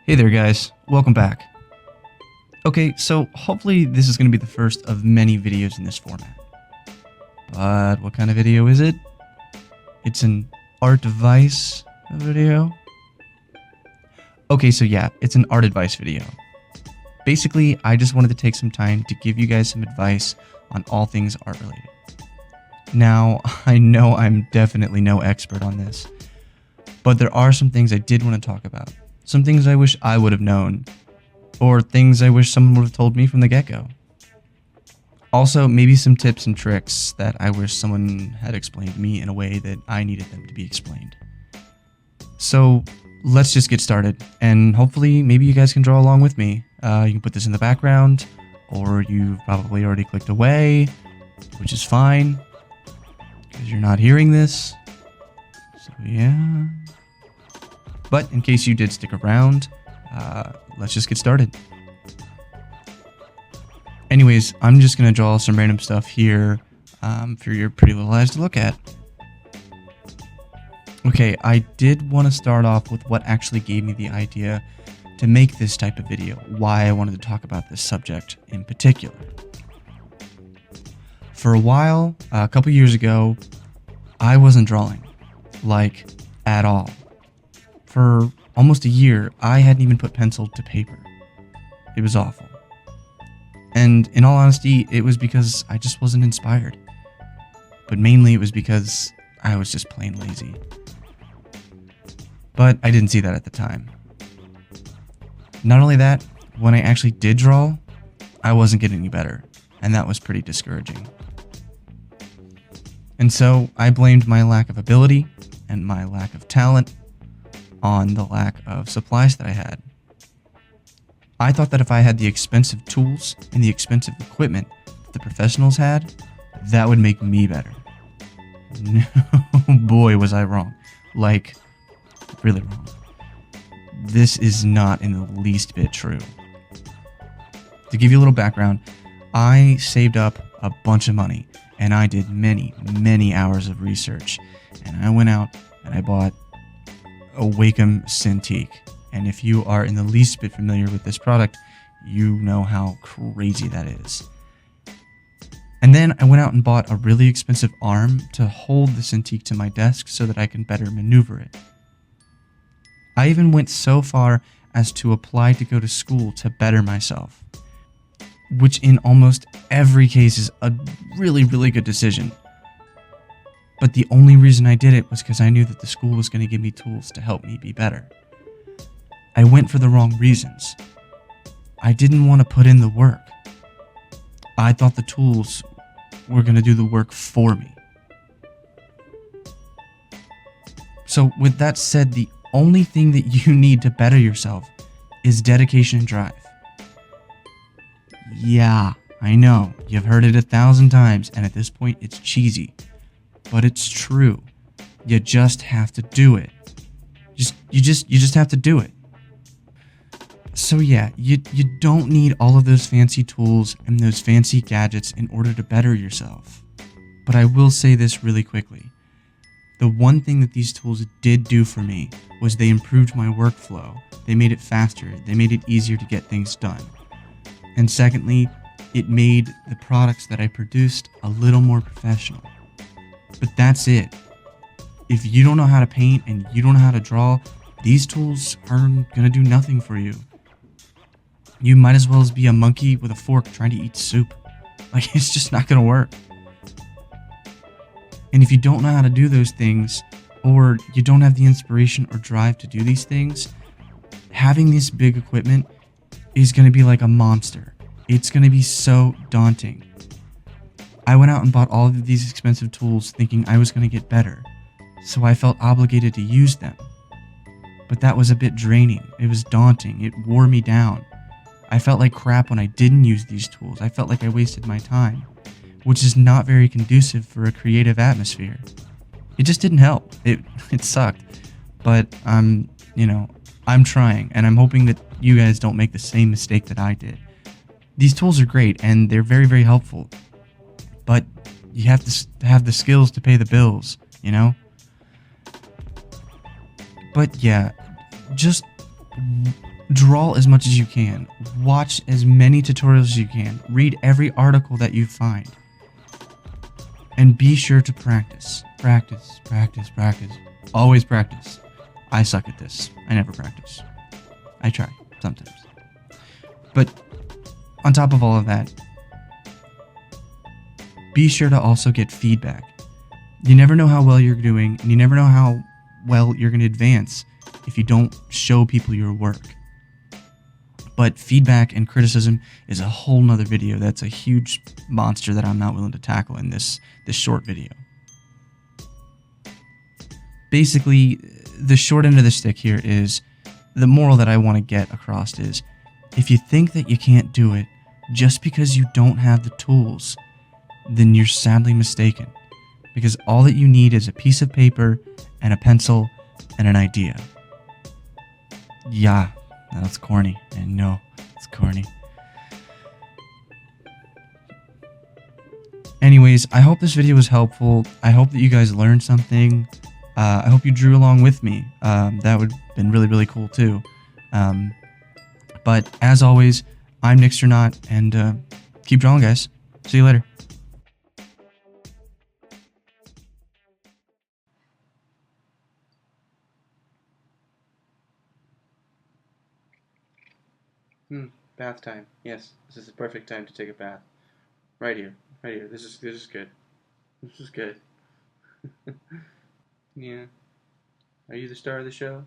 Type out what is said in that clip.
Hey there guys, welcome back. Okay, so hopefully this is going to be the first of many videos in this format. But what kind of video is it? It's an Artvice video? Okay, so yeah, it's an art advice video. Basically, I just wanted to take some time to give you guys some advice on all things art related. Now, I know I'm definitely no expert on this, but there are some things I did want to talk about. Some things I wish I would have known, or things I wish someone would have told me from the get-go. Also, maybe some tips and tricks that I wish someone had explained to me in a way that I needed them to be explained. So, let's just get started, and hopefully maybe you guys can draw along with me. You can put this in the background, or you've probably already clicked away, which is fine, because you're not hearing this. So yeah. But in case you did stick around, let's just get started. Anyways, I'm just going to draw some random stuff here for your pretty little eyes to look at. Okay, I did want to start off with what actually gave me the idea to make this type of video, why I wanted to talk about this subject in particular. For a while, a couple years ago, I wasn't drawing, like, at all. For almost a year, I hadn't even put pencil to paper. It was awful. And in all honesty, it was because I just wasn't inspired. But mainly it was because I was just plain lazy. But I didn't see that at the time. Not only that, when I actually did draw, I wasn't getting any better, and that was pretty discouraging. And so I blamed my lack of ability and my lack of talent on the lack of supplies that I had. I thought that if I had the expensive tools and the expensive equipment that the professionals had, that would make me better. No, boy, was I wrong. Like, really wrong. This is not in the least bit true. To give you a little background, I saved up a bunch of money and I did many, many hours of research. And I went out and I bought a Wacom Cintiq, and if you are in the least bit familiar with this product, you know how crazy that is. And then I went out and bought a really expensive arm to hold the Cintiq to my desk so that I can better maneuver it. I even went so far as to apply to go to school to better myself, which in almost every case is a really, really good decision. But the only reason I did it was because I knew that the school was going to give me tools to help me be better. I went for the wrong reasons. I didn't want to put in the work. I thought the tools were going to do the work for me. So with that said, the only thing that you need to better yourself is dedication and drive. Yeah, I know, you've heard it 1,000 times, and at this point it's cheesy. But it's true. You just have to do it. You just have to do it. So yeah, you don't need all of those fancy tools and those fancy gadgets in order to better yourself. But I will say this really quickly. The one thing that these tools did do for me was they improved my workflow. They made it faster. They made it easier to get things done. And secondly, it made the products that I produced a little more professional. But that's it. If you don't know how to paint and you don't know how to draw, these tools are gonna do nothing for you. You might as well be a monkey with a fork trying to eat soup. Like, it's just not gonna work. And if you don't know how to do those things, or you don't have the inspiration or drive to do these things, having this big equipment is gonna be like a monster. It's gonna be so daunting. I went out and bought all of these expensive tools thinking I was going to get better, so I felt obligated to use them. But that was a bit draining. It was daunting. It wore me down. I felt like crap when I didn't use these tools. I felt like I wasted my time, which is not very conducive for a creative atmosphere. It just didn't help. It sucked. But I'm trying, and I'm hoping that you guys don't make the same mistake that I did. These tools are great, and they're very, very helpful. But you have to have the skills to pay the bills, you know? But yeah, just Draw as much as you can. Watch as many tutorials as you can. Read every article that you find. And be sure to practice. Practice, practice, practice. Always practice. I suck at this. I never practice. I try, sometimes. But on top of all of that, be sure to also get feedback. You never know how well you're doing, and you never know how well you're going to advance if you don't show people your work. But feedback and criticism is a whole nother video. That's a huge monster that I'm not willing to tackle in this short video. Basically, the short end of the stick here is, the moral that I want to get across is, if you think that you can't do it just because you don't have the tools, then you're sadly mistaken. Because all that you need is a piece of paper and a pencil and an idea. Yeah, that's corny. I know, it's corny. Anyways, I hope this video was helpful. I hope that you guys learned something. I hope you drew along with me. That would have been really, really cool too. But as always, I'm Nickstronaut, and keep drawing, guys. See you later. Bath time. Yes, this is the perfect time to take a bath. Right here. Right here. This is good. This is good. Yeah. Are you the star of the show?